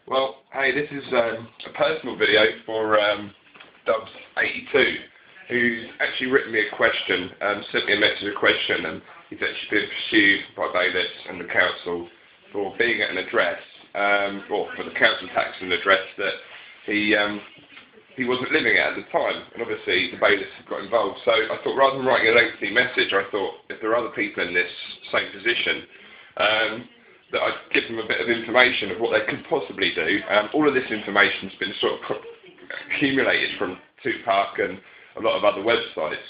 Well, hey, this is a personal video for Dubz82, who's actually written me a question, sent me a message, a question, and he's actually been pursued by bailiffs and the council for being at an address, or for the council tax an address that he wasn't living at the time, and obviously the bailiffs have got involved. So I thought, rather than writing a lengthy message, I thought if there are other people in this same position, that I'd give them a bit of information of what they could possibly do. All of this information has been sort of accumulated from Tupac and a lot of other websites.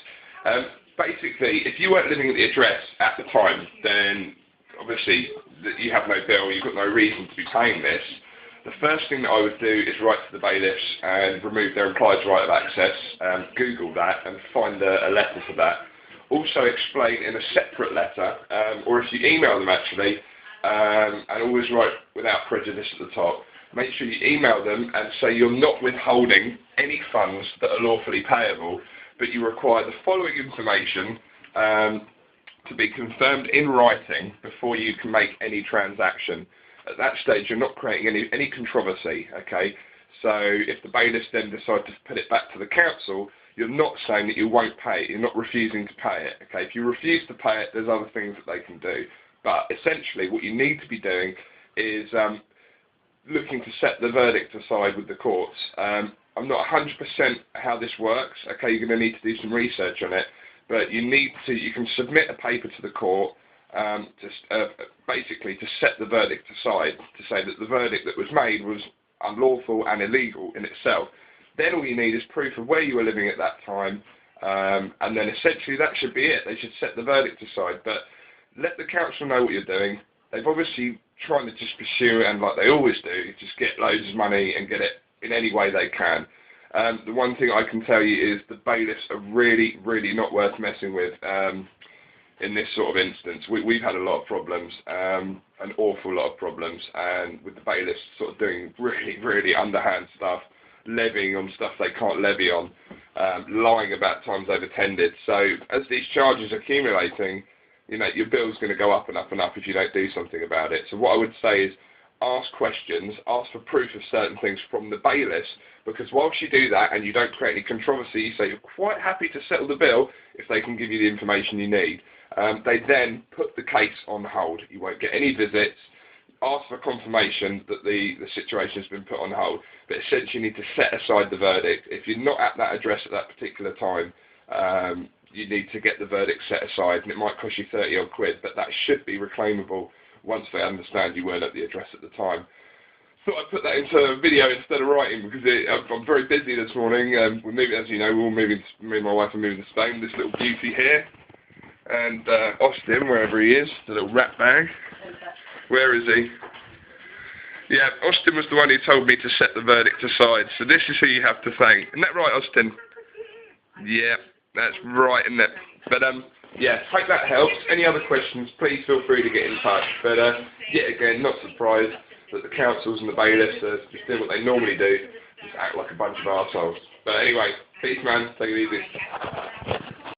Basically, if you weren't living at the address at the time, then obviously you have no bill, you've got no reason to be paying this. The first thing that I would do is write to the bailiffs and remove their implied right of access, Google that and find a letter for that. Also explain in a separate letter, or if you email them actually, and always write without prejudice at the top. Make sure you email them and say you're not withholding any funds that are lawfully payable, but you require the following information to be confirmed in writing before you can make any transaction. At that stage, you're not creating any controversy, okay? So if the bailiffs then decide to put it back to the council, you're not saying that you won't pay it. You're not refusing to pay it, okay? If you refuse to pay it, there's other things that they can do. But essentially, what you need to be doing is looking to set the verdict aside with the courts. I'm not 100% how this works. Okay, you're going to need to do some research on it, but you can submit a paper to the court, basically to set the verdict aside, to say that the verdict that was made was unlawful and illegal in itself. Then all you need is proof of where you were living at that time, and then essentially that should be it. They should set the verdict aside, but let the council know what you're doing. They've obviously trying to just pursue it, and like they always do, just get loads of money and get it in any way they can. The one thing I can tell you is the bailiffs are really, really not worth messing with in this sort of instance. We've had a lot of problems, an awful lot of problems, and with the bailiffs sort of doing really, really underhand stuff, levying on stuff they can't levy on, lying about times they've attended. So as these charges are accumulating, you know, your bill's going to go up and up and up if you don't do something about it. So what I would say is ask questions, ask for proof of certain things from the bailiffs, because whilst you do that and you don't create any controversy, you say you're quite happy to settle the bill if they can give you the information you need. They then put the case on hold. You won't get any visits. Ask for confirmation that the situation has been put on hold, but essentially you need to set aside the verdict. If you're not at that address at that particular time, you need to get the verdict set aside, and it might cost you 30 odd quid, but that should be reclaimable once they understand you weren't at the address at the time. Thought I'd put that into a video instead of writing, because I'm very busy this morning. We're moving, as you know, we're all moving, me and my wife are moving to Spain. This little beauty here, and Austin, wherever he is, the little rat bag. Where is he? Yeah, Austin was the one who told me to set the verdict aside, so this is who you have to thank. Isn't that right, Austin? Yeah. That's right, isn't it? But yeah, hope that helps. Any other questions, please feel free to get in touch. But yet again, not surprised that the councils and the bailiffs are just doing what they normally do, just act like a bunch of arseholes. But anyway, peace man, take it easy.